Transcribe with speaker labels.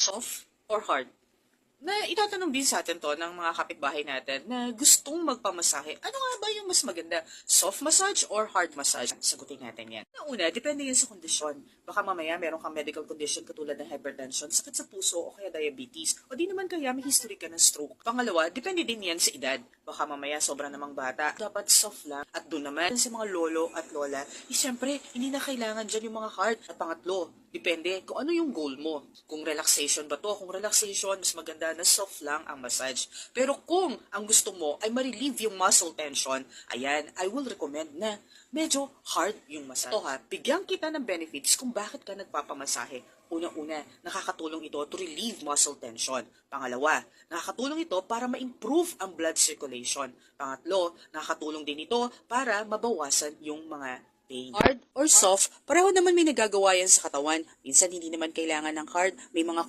Speaker 1: Soft or hard? Na itatanong din sa atin to ng mga kapitbahay natin na gustong magpamasahe. Ano nga ba yung mas maganda? Soft massage or hard massage? Sagutin natin yan. Una, depende yan sa kondisyon. Baka mamaya meron kang medical condition katulad ng hypertension, sakit sa puso o kaya diabetes. O di naman kaya may history ka ng stroke. Pangalawa, depende din yan sa edad. Baka mamaya sobrang namang bata. Dapat soft lang. At doon naman sa mga lolo at lola, siyempre, hindi na kailangan dyan yung mga hard. At pangatlo, depende kung ano yung goal mo. Kung relaxation ba to? Kung relaxation, mas maganda na soft lang ang massage. Pero kung ang gusto mo ay ma-relieve yung muscle tension, ayan, I will recommend na medyo hard yung massage. Ito ha, bigyan kita ng benefits kung bakit ka nagpapamasahe. Una-una, nakakatulong ito to relieve muscle tension. Pangalawa, nakakatulong ito para ma-improve ang blood circulation. Pangatlo, nakakatulong din ito para mabawasan yung mga pain. Hard or soft, pareho naman may nagagawa yan sa katawan. Minsan hindi naman kailangan ng hard, may mga